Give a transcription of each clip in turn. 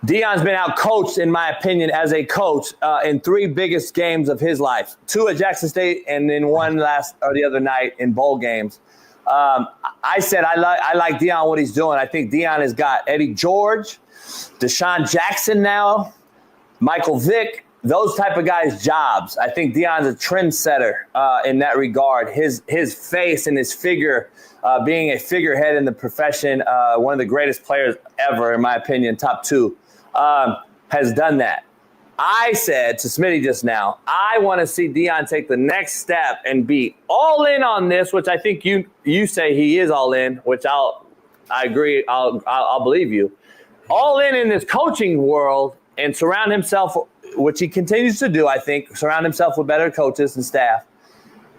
Dion's been out-coached, in my opinion, as a coach in 3 biggest games of his life. 2 at Jackson State and then 1 the other night in bowl games. I said I like Dion, what he's doing. I think Dion has got Eddie George, Deshaun Jackson now, Michael Vick, those type of guys' jobs. I think Dion's a trendsetter in that regard. His face and his figure, being a figurehead in the profession, one of the greatest players ever, in my opinion, top 2, has done that. I said to Smitty just now, I want to see Dion take the next step and be all in on this, which I think you say he is all in, which I agree. I'll believe you. All in this coaching world and surround himself, which he continues to do, I think, surround himself with better coaches and staff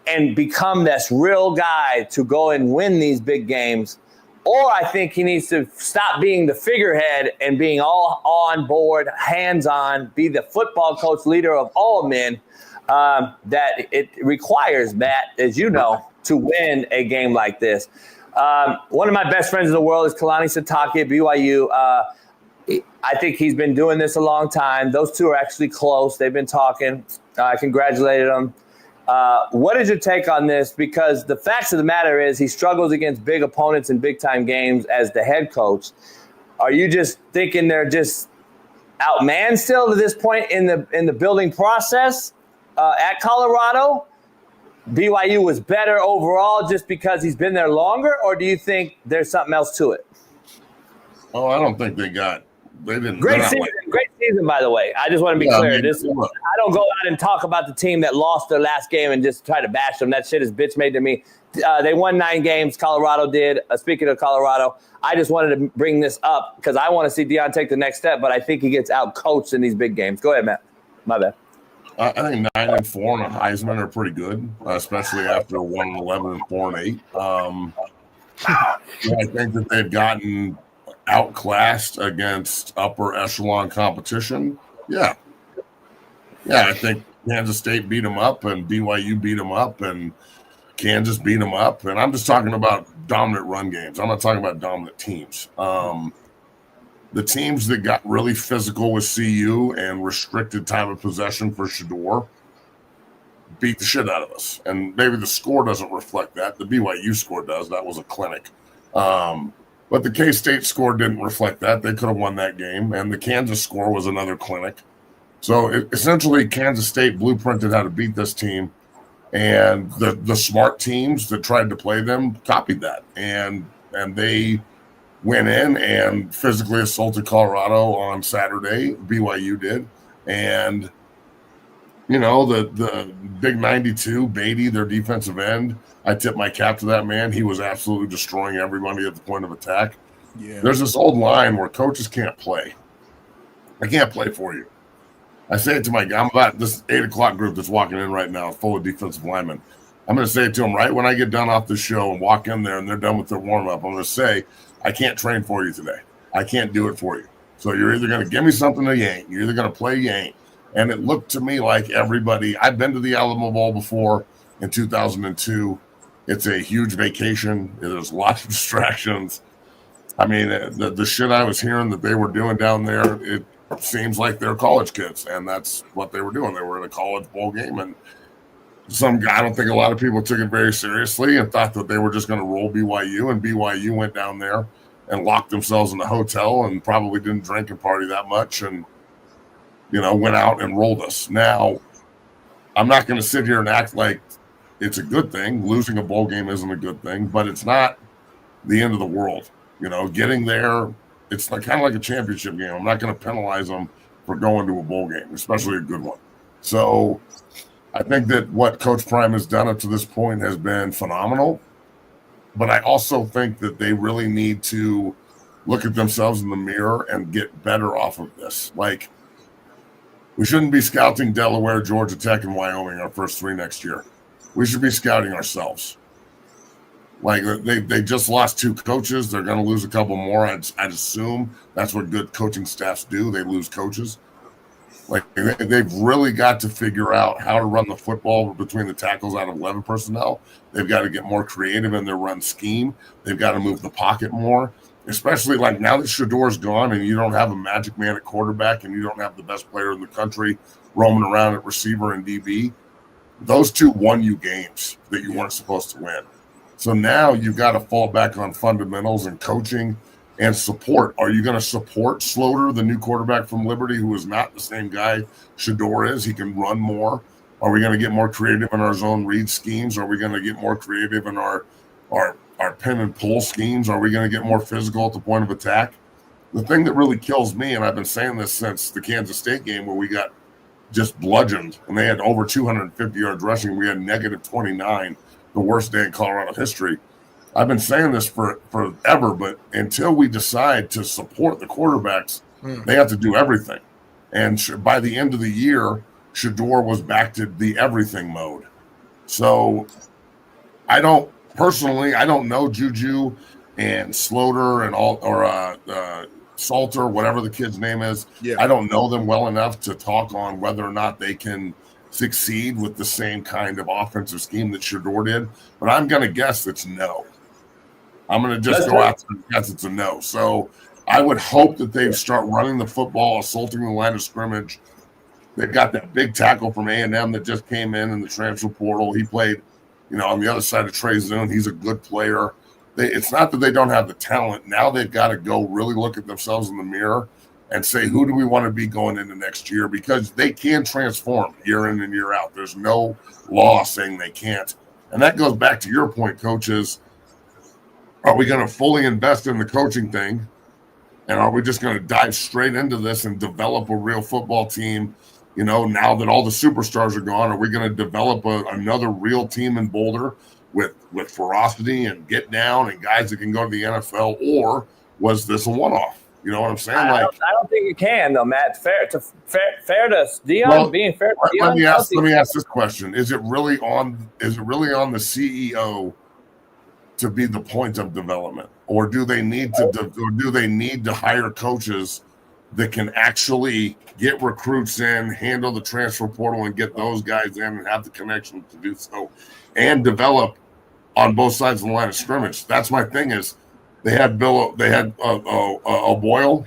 and become this real guy to go and win these big games. Or I think he needs to stop being the figurehead and being all on board, hands-on, be the football coach, leader of all men that it requires, Matt, as you know, to win a game like this. One of my best friends in the world is Kalani Sitake at BYU. I think he's been doing this a long time. Those 2 are actually close. They've been talking. I congratulated him. What is your take on this? Because the facts of the matter is he struggles against big opponents in big-time games as the head coach. Are you just thinking they're just outmanned still to this point in the building process at Colorado? BYU was better overall just because he's been there longer, or do you think there's something else to it? Oh, I don't think they didn't. Great season, by the way. I just want to be clear. I don't go out and talk about the team that lost their last game and just try to bash them. That shit is bitch made to me. They won 9 games. Colorado did. Speaking of Colorado, I just wanted to bring this up because I want to see Dion take the next step, but I think he gets out-coached in these big games. Go ahead, Matt. My bad. I think 9-4 and a Heisman are pretty good, especially after 1-11 and 4-8. I think that they've gotten outclassed against upper echelon competition. Yeah, I think Kansas State beat them up and BYU beat them up and Kansas beat them up. And I'm just talking about dominant run games. I'm not talking about dominant teams. The teams that got really physical with CU and restricted time of possession for Shedeur beat the shit out of us. And maybe the score doesn't reflect that. The BYU score does. That was a clinic. But the K-State score didn't reflect that. They could have won that game. And the Kansas score was another clinic. So essentially, Kansas State blueprinted how to beat this team. And the smart teams that tried to play them copied that. And they went in and physically assaulted Colorado on Saturday. BYU did. And, you know, the big 92, Beatty, their defensive end, I tip my cap to that man. He was absolutely destroying everybody at the point of attack. Yeah. There's this old line where coaches can't play. I can't play for you. I say it to my guy. I'm about this 8 o'clock group that's walking in right now, full of defensive linemen. I'm going to say it to them right when I get done off the show and walk in there and they're done with their warm-up. I'm going to say, I can't train for you today. I can't do it for you. So you're either going to give me something or you ain't. You're either going to play or you ain't. And it looked to me like everybody – I've been to the Alamo Bowl before in 2002. It's a huge vacation. There's lots of distractions. I mean, the shit I was hearing that they were doing down there, it seems like they're college kids, and that's what they were doing. They were in a college bowl game, and some guy, I don't think a lot of people took it very seriously and thought that they were just going to roll BYU, and BYU went down there and locked themselves in the hotel and probably didn't drink and party that much and, you know, went out and rolled us. Now, I'm not going to sit here and act like it's a good thing. Losing a bowl game isn't a good thing, but it's not the end of the world. You know, getting there, it's like, kind of like a championship game. I'm not going to penalize them for going to a bowl game, especially a good one. So I think that what Coach Prime has done up to this point has been phenomenal. But I also think that they really need to look at themselves in the mirror and get better off of this. Like, we shouldn't be scouting Delaware, Georgia Tech, and Wyoming our first 3 next year. We should be scouting ourselves. Like, they just lost 2 coaches. They're going to lose a couple more. I'd assume that's what good coaching staffs do. They lose coaches. Like, they've really got to figure out how to run the football between the tackles out of 11 personnel. They've got to get more creative in their run scheme. They've got to move the pocket more. especially like now that Shador's gone and you don't have a magic man at quarterback and you don't have the best player in the country roaming around at receiver and DB, those two won you games that you weren't supposed to win. So now you've got to fall back on fundamentals and coaching and support. Are you going to support Sloter, the new quarterback from Liberty, who is not the same guy Shador is? He can run more. Are we going to get more creative in our zone read schemes? Are we going to get more creative in our pin and pull schemes? Are we going to get more physical at the point of attack? The thing that really kills me, and I've been saying this since the Kansas State game where we got just bludgeoned and they had over 250 yards rushing. We had negative 29, the worst day in Colorado history. I've been saying this forever, but until we decide to support the quarterbacks, they have to do everything. And by the end of the year, Shador was back to the everything mode. So I don't know Juju and Sloter and Salter, whatever the kid's name is. Yeah. I don't know them well enough to talk on whether or not they can succeed with the same kind of offensive scheme that Shador did. But I'm going to guess it's no. I'm going to just go out and guess it's a no. So I would hope that they start running the football, assaulting the line of scrimmage. They've got that big tackle from A&M that just came in the transfer portal. He played, on the other side of Trey Zune. He's a good player. It's not that they don't have the talent. Now they've got to go really look at themselves in the mirror and say, who do we want to be going into next year? Because they can transform year in and year out. There's no law saying they can't. And that goes back to your point, coaches. Are we going to fully invest in the coaching thing? And are we just going to dive straight into this and develop a real football team? Now that all the superstars are gone, are we going to develop another real team in Boulder with ferocity and get down and guys that can go to the NFL? Or was this a one-off? You know what I'm saying? I don't think you can, though, Matt. Fair to Dion, being fair to Dion. Let me ask this question: Is it really on the CEO to be the point of development, or do they need to hire coaches that can actually get recruits in, handle the transfer portal, and get those guys in and have the connection to do so, and develop on both sides of the line of scrimmage? That's my thing. Is they had Boyle.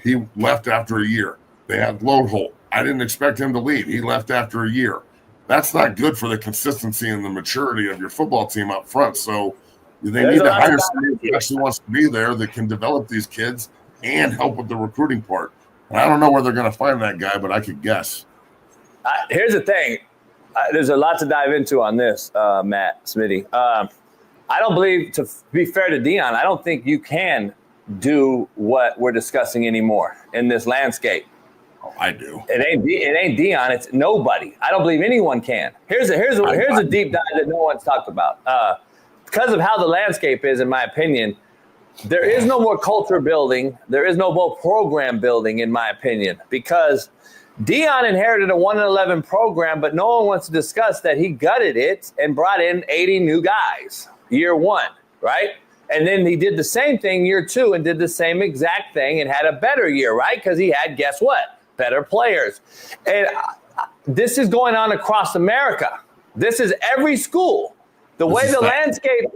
He left after a year. They had Loadholt. I didn't expect him to leave. He left after a year. That's not good for the consistency and the maturity of your football team up front. So they need to hire somebody who actually wants to be there that can develop these kids and help with the recruiting part. And I don't know where they're going to find that guy, but I could guess. Here's the thing. There's a lot to dive into on this, Matt Smitty. I don't believe, to be fair to Dion, I don't think you can do what we're discussing anymore in this landscape. Oh, I do. It ain't Dion. It's nobody. I don't believe anyone can. Here's a deep dive that no one's talked about. Because of how the landscape is, in my opinion, there is no more culture building. There is no more program building, in my opinion, because Dion inherited a 1-11 program, but no one wants to discuss that he gutted it and brought in 80 new guys year one, right? And then he did the same thing year two and did the same exact thing and had a better year, right? Because he had, guess what? Better players. And this is going on across America. This is every school. The way the landscape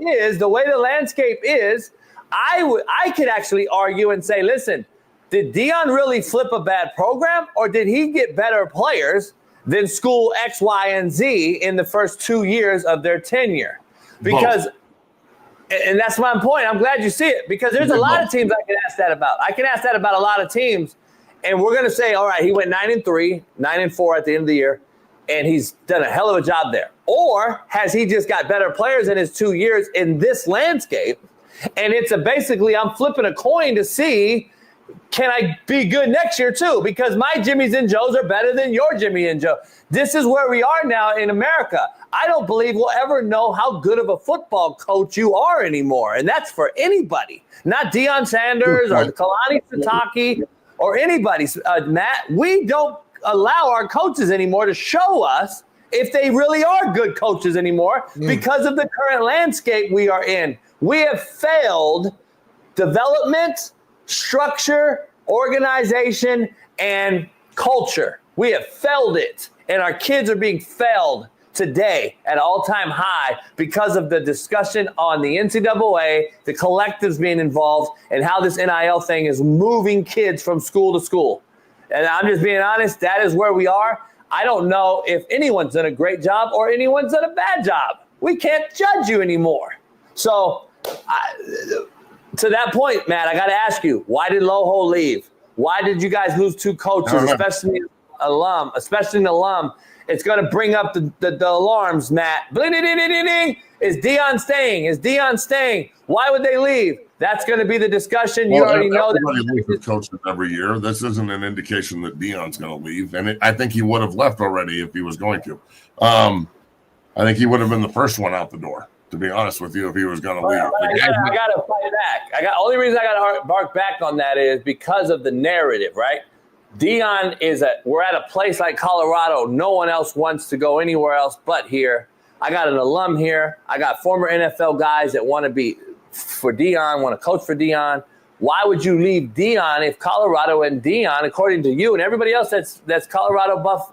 is, I could actually argue and say, listen, did Dion really flip a bad program, or did he get better players than school X, Y, and Z in the first 2 years of their tenure? Because, and that's my point. I'm glad you see it, because there's a lot of teams I can ask that about. I can ask that about a lot of teams, and we're going to say, all right, he went 9-3, 9-4 at the end of the year, and he's done a hell of a job there. Or has he just got better players in his 2 years in this landscape? And it's basically I'm flipping a coin to see, can I be good next year too? Because my Jimmys and Joes are better than your Jimmy and Joe. This is where we are now in America. I don't believe we'll ever know how good of a football coach you are anymore. And that's for anybody, not Deion Sanders or Kalani Sitake or anybody. Matt, we don't allow our coaches anymore to show us if they really are good coaches anymore because of the current landscape we are in. We have failed development, structure, organization, and culture. We have failed it, and our kids are being failed today at all-time high because of the discussion on the NCAA, the collectives being involved, and how this NIL thing is moving kids from school to school. And I'm just being honest, that is where we are. I don't know if anyone's done a great job or anyone's done a bad job. We can't judge you anymore. So to that point, Matt, I got to ask you, why did Loho leave? Why did you guys lose 2 coaches, especially an alum? It's going to bring up the alarms, Matt. Bling, ding, ding, ding, ding. Is Dion staying? Is Dion staying? Why would they leave? That's going to be the discussion. You already know that. Everybody leaves coaches every year. This isn't an indication that Dion's going to leave. And I think he would have left already if he was going to. I think he would have been the first one out the door, to be honest with you, if he was going to leave. I got to fight back. Only reason I got to bark back on that is because of the narrative, right? Dion we're at a place like Colorado. No one else wants to go anywhere else but here. I got an alum here. I got former NFL guys that want to be for Dion, want to coach for Dion. Why would you leave Dion if Colorado and Dion, according to you and everybody else that's Colorado Buff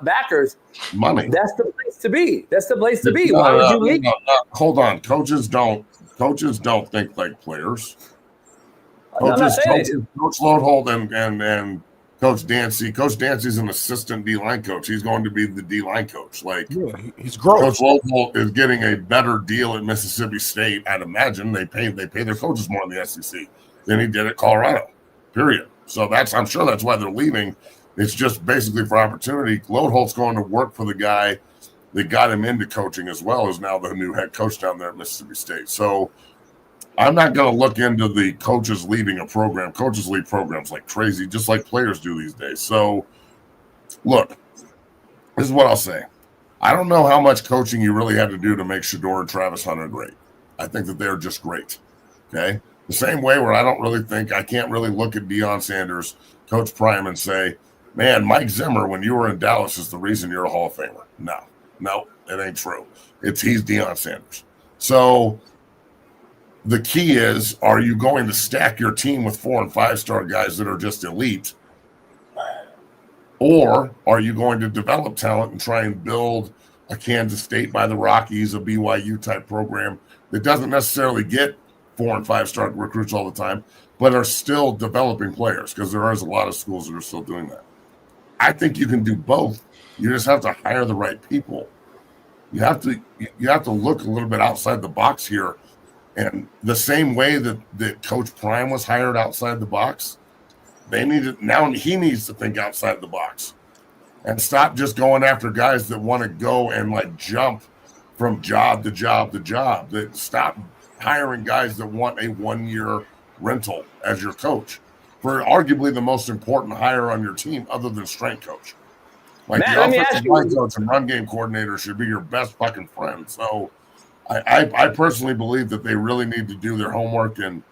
backers, money? That's the place to be. That's the place to be. Why would you leave? Hold on. Coaches don't think like players. Coach Loadhold and Coach Dancy. Coach Dancy's an assistant D-line coach. He's going to be the D-line coach. He's growing. Coach Loadhold is getting a better deal at Mississippi State. I'd imagine they pay their coaches more in the SEC than he did at Colorado. Period. So I'm sure that's why they're leaving. It's just basically for opportunity. Loadhold's going to work for the guy that got him into coaching as well as now the new head coach down there at Mississippi State. So I'm not going to look into the coaches leaving a program. Coaches leave programs like crazy, just like players do these days. So, look, this is what I'll say. I don't know how much coaching you really had to do to make Shedeur and Travis Hunter great. I think that they're just great, okay? The same way where I can't really look at Deion Sanders, Coach Prime, and say, man, Mike Zimmer, when you were in Dallas, is the reason you're a Hall of Famer. No, it ain't true. He's Deion Sanders. So the key is, are you going to stack your team with 4- and 5-star guys that are just elite? Or are you going to develop talent and try and build a Kansas State by the Rockies, a BYU type program that doesn't necessarily get 4- and 5-star recruits all the time, but are still developing players? Because there is a lot of schools that are still doing that. I think you can do both. You just have to hire the right people. You have to look a little bit outside the box here. And the same way that Coach Prime was hired outside the box, he needs to think outside the box and stop just going after guys that want to go and jump from job to job to job. That stop hiring guys that want a 1-year rental as your coach for arguably the most important hire on your team other than strength coach. The offensive line coach and run game coordinator should be your best fucking friend. So I personally believe that they really need to do their homework and,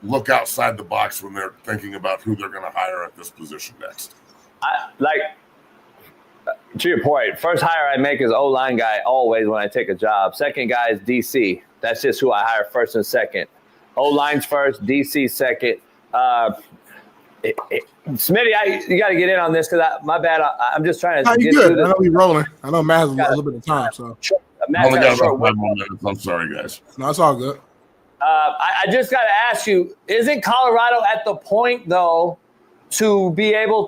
look outside the box when they're thinking about who they're going to hire at this position next. To your point, first hire I make is O-line guy always when I take a job. Second guy is DC. That's just who I hire first and second. O-line's first, DC second. Smitty, you got to get in on this because my bad. I'm just trying to get through this. I know we're rolling. I know Matt has a little bit of time. So I only got about 5 more minutes. I'm sorry, guys. No, it's all good. I just got to ask you, isn't Colorado at the point, though, to be able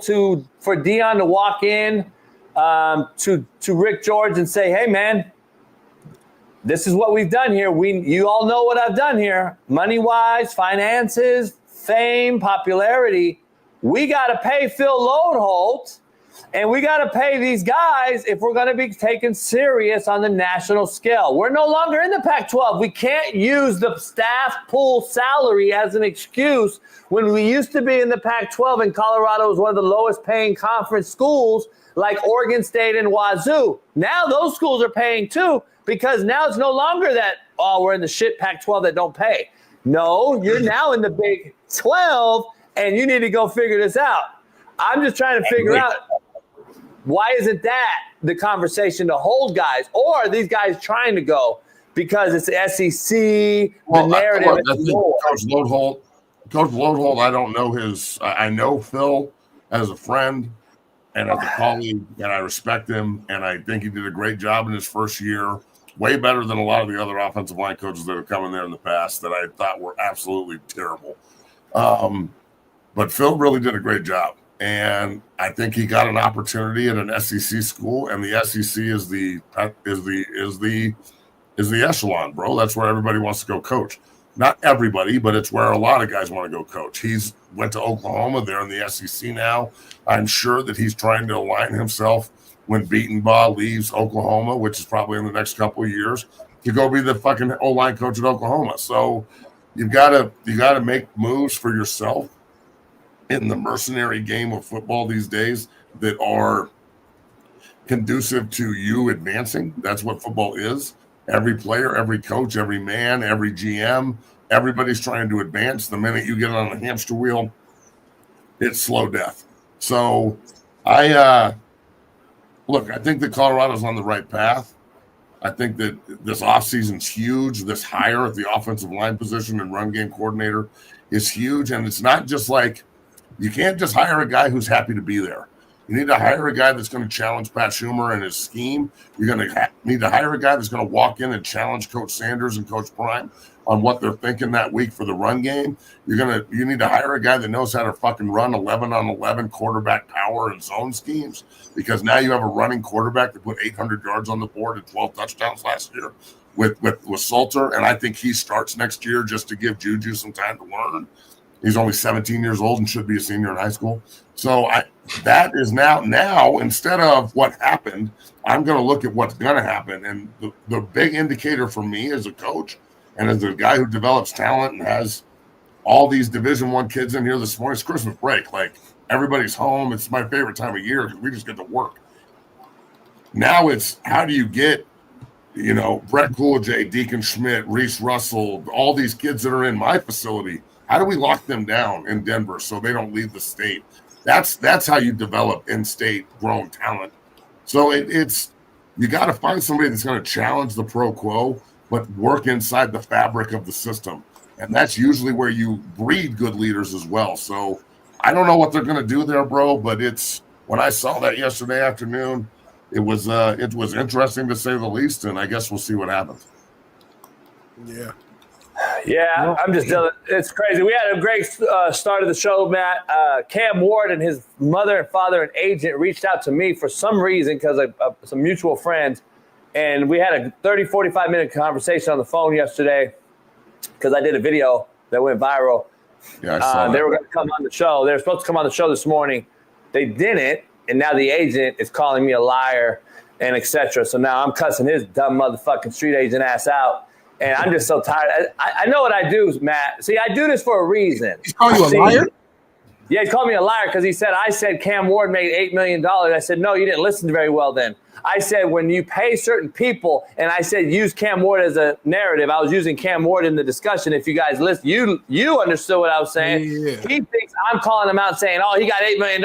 for Dion to walk in to Rick George and say, hey, man, this is what we've done here. You all know what I've done here. Money-wise, finances, fame, popularity. We got to pay Phil Loadholt, and we got to pay these guys if we're going to be taken serious on the national scale. We're no longer in the Pac-12. We can't use the staff pool salary as an excuse when we used to be in the Pac-12 and Colorado was one of the lowest paying conference schools like Oregon State and Wazoo. Now those schools are paying too because now it's no longer that, we're in the shit Pac-12 that don't pay. No, you're now in the Big 12 and you need to go figure this out. I'm just trying to figure out, why isn't that the conversation to hold guys? Or are these guys trying to go because it's the SEC, the narrative? Coach Loadholt, I don't know I know Phil as a friend. and as a colleague, and I respect him, and I think he did a great job in his first year, way better than a lot of the other offensive line coaches that have come in there in the past that I thought were absolutely terrible. But Phil really did a great job, and I think he got an opportunity at an SEC school, and the SEC is the echelon, bro. That's where everybody wants to go coach. Not everybody, but it's where a lot of guys want to go coach. He's went to Oklahoma. They're in the SEC now. I'm sure that he's trying to align himself when Beatonbaugh leaves Oklahoma, which is probably in the next couple of years, to go be the fucking O-line coach at Oklahoma. So you gotta make moves for yourself in the mercenary game of football these days that are conducive to you advancing. That's what football is. Every player, every coach, every man, every GM, everybody's trying to advance. The minute you get on a hamster wheel, it's slow death. So I think that Colorado's on the right path. I think that this offseason's huge. This hire at the offensive line position and run game coordinator is huge. And it's not just like, you can't just hire a guy who's happy to be there. You need to hire a guy that's going to challenge Pat Schumer and his scheme. You're going to need to hire a guy that's going to walk in and challenge Coach Sanders and Coach Prime on what they're thinking that week for the run game. You need to hire a guy that knows how to fucking run 11-on-11 quarterback power and zone schemes, because now you have a running quarterback that put 800 yards on the board and 12 touchdowns last year with Salter, and I think he starts next year just to give Juju some time to learn. He's only 17 years old and should be a senior in high school. So that is now instead of what happened, I'm going to look at what's going to happen. And the big indicator for me as a coach and as a guy who develops talent and has all these Division I kids in here this morning, it's Christmas break. Like, everybody's home. It's my favorite time of year because we just get to work. Now it's how do you get, Brett Coolidge, Deacon Schmidt, Reese Russell, all these kids that are in my facility. How do we lock them down in Denver so they don't leave the state? That's how you develop in-state grown talent. So it's you got to find somebody that's going to challenge the pro quo, but work inside the fabric of the system. And that's usually where you breed good leaders as well. So I don't know what they're going to do there, bro, but when I saw that yesterday afternoon, it was interesting to say the least, and I guess we'll see what happens. Yeah. Yeah, I'm just – it's crazy. We had a great start of the show, Matt. Cam Ward and his mother and father and agent reached out to me for some reason because of some mutual friends, and we had a 30, 45-minute conversation on the phone yesterday because I did a video that went viral. Yeah, I saw that. They were going to come on the show. They were supposed to come on the show this morning. They didn't, and now the agent is calling me a liar and et cetera. So now I'm cussing his dumb motherfucking street agent ass out. And I'm just so tired. I know what I do, Matt. See, I do this for a reason. He's calling you a liar? Yeah, he called me a liar because I said Cam Ward made $8 million. I said, no, you didn't listen very well then. I said when you pay certain people, and I said use Cam Ward as a narrative. I was using Cam Ward in the discussion. If you guys listen, you understood what I was saying. Yeah. He thinks I'm calling him out saying, oh, he got $8 million.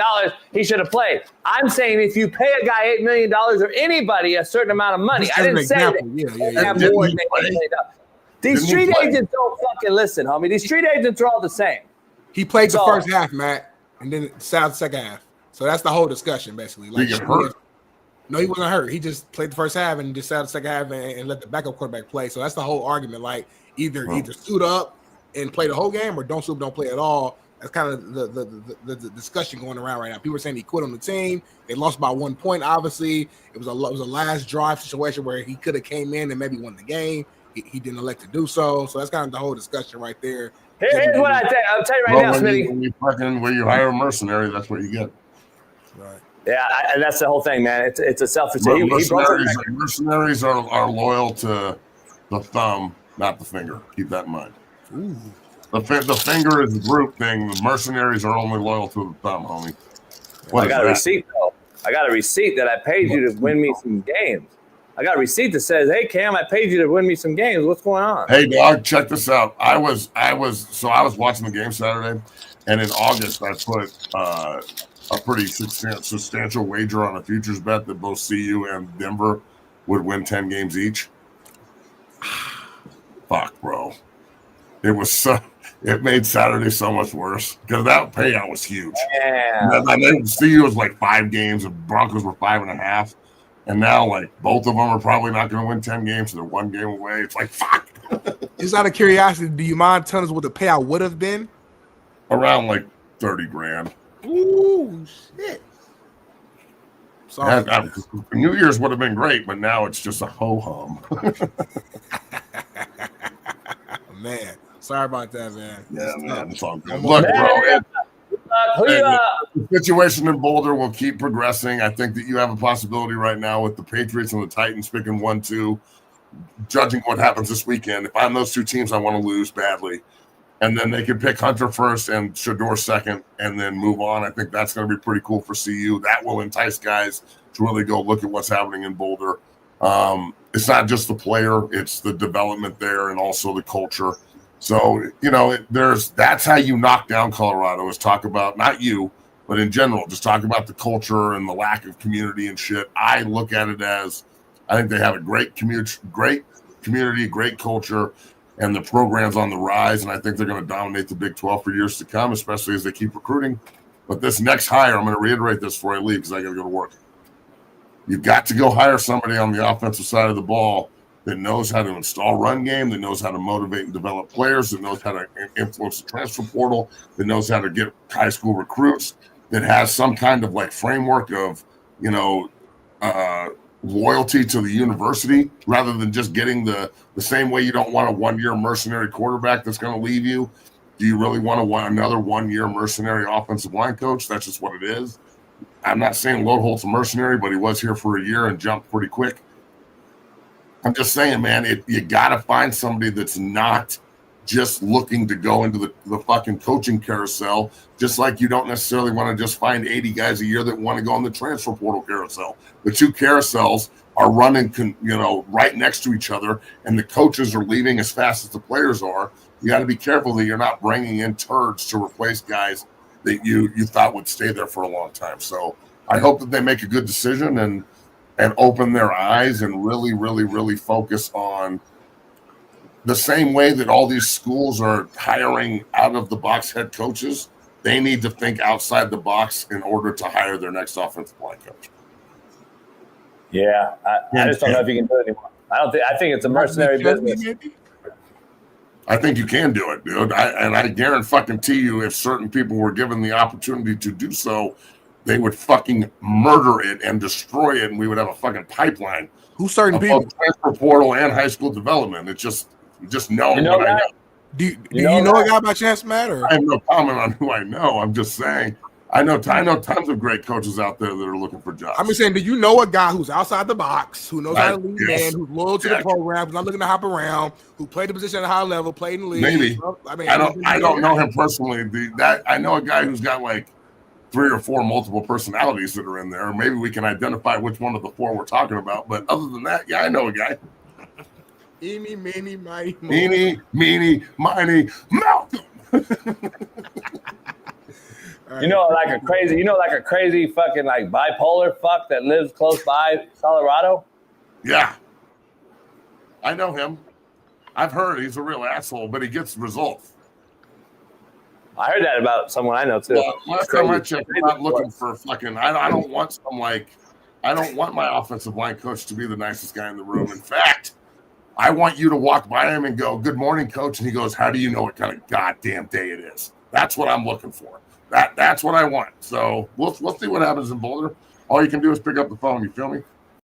He should have played. I'm saying if you pay a guy $8 million or anybody a certain amount of money, I didn't say that Cam Ward made $8 million. These street agents don't fucking listen, homie. These street agents are all the same. He played the first half, Matt, and then sat out the second half. So that's the whole discussion, basically. Like, he got hurt? No, he wasn't hurt. He just played the first half and just sat out the second half and let the backup quarterback play. So that's the whole argument. Like, either suit up and play the whole game or don't suit up, don't play at all. That's kind of the discussion going around right now. People are saying he quit on the team. They lost by 1 point, obviously. It was a last drive situation where he could have came in and maybe won the game. He didn't elect to do so. So that's kind of the whole discussion right there. Here's what I think. I'll tell you right now, Smitty. When you hire a mercenary, that's what you get. Right. Yeah, and that's the whole thing, man. It's a selfish thing. Mercenaries are loyal to the thumb, not the finger. Keep that in mind. Ooh. The finger is a group thing. The mercenaries are only loyal to the thumb, homie. I got a receipt, though. I got a receipt that I paid you to win me some games. I got a receipt that says, "Hey Cam, I paid you to win me some games. What's going on?" Hey dog, check this out. I was watching the game Saturday, and in August I put a pretty substantial wager on a futures bet that both CU and Denver would win 10 games each. Fuck, bro. It was so it made Saturday so much worse because that payout was huge. Yeah. And then CU was like 5 games, and Broncos were 5.5. And now, like, both of them are probably not going to win 10 games, so they're 1 game away. It's like, fuck. Just out of curiosity, do you mind telling us what the payout would have been? Around like 30 grand. Ooh, shit. Sorry. Yeah, New Year's would have been great, but now it's just a ho-hum. Man, sorry about that, man. Yeah, man, it's all good. Look, bro, the situation in Boulder will keep progressing. I think that you have a possibility right now with the Patriots and the Titans picking 1-2. Judging what happens this weekend, if I'm those 2 teams, I want to lose badly. And then they could pick Hunter first and Shador second and then move on. I think that's going to be pretty cool for CU. That will entice guys to really go look at what's happening in Boulder. It's not just the player, it's the development there and also the culture. So, you know, that's how you knock down Colorado, is talk about, not you, but in general, just talk about the culture and the lack of community and shit. I look at it as, I think they have a great community, great culture, and the program's on the rise, and I think they're going to dominate the Big 12 for years to come, especially as they keep recruiting. But this next hire, I'm going to reiterate this before I leave because I got to go to work. You've got to go hire somebody on the offensive side of the ball that knows how to install run game, that knows how to motivate and develop players, that knows how to influence the transfer portal, that knows how to get high school recruits, that has some kind of like framework of, you know, loyalty to the university rather than just getting the same way you don't want a 1-year mercenary quarterback that's going to leave you. Do you really want another 1-year mercenary offensive line coach? That's just what it is. I'm not saying Lodeholt's a mercenary, but he was here for a year and jumped pretty quick. I'm just saying, man, you got to find somebody that's not just looking to go into the fucking coaching carousel, just like you don't necessarily want to just find 80 guys a year that want to go on the transfer portal carousel. The 2 carousels are running, you know, right next to each other, and the coaches are leaving as fast as the players are. You got to be careful that you're not bringing in turds to replace guys that you thought would stay there for a long time. So I hope that they make a good decision and open their eyes and really, really, really focus on the same way that all these schools are hiring out-of-the-box head coaches. They need to think outside the box in order to hire their next offensive line coach. Yeah, I just don't know if you can do it anymore. I think it's a mercenary business. I think you can do it, dude. I guarantee you, if certain people were given the opportunity to do so, they would fucking murder it and destroy it, and we would have a fucking pipeline. Who's certain people? Transfer portal and high school development. It's just knowing what I know. Do you know a guy by chance, Matt? Or? I have no comment on who I know. I'm just saying I know tons of great coaches out there that are looking for jobs. I'm just saying, do you know a guy who's outside the box, who knows how to lead in, who's loyal to the program, who's not looking to hop around, who played the position at a high level, played in the league? Maybe. I don't know him personally. I know a guy who's got like 3 or 4 multiple personalities that are in there. Maybe we can identify which one of the 4 we're talking about. But other than that, yeah, I know a guy. Eeny, meeny, miny, moe. Eeny, meeny, miny, Malcolm. You know, like a crazy fucking like bipolar fuck that lives close by Colorado. Yeah, I know him. I've heard he's a real asshole, but he gets results. I heard that about someone I know too. Well, last time I checked, I'm not looking for fucking. I don't want some like. I don't want my offensive line coach to be the nicest guy in the room. In fact, I want you to walk by him and go, "Good morning, coach," and he goes, "How do you know what kind of goddamn day it is?" That's what I'm looking for. That's what I want. So we'll see what happens in Boulder. All you can do is pick up the phone. You feel me?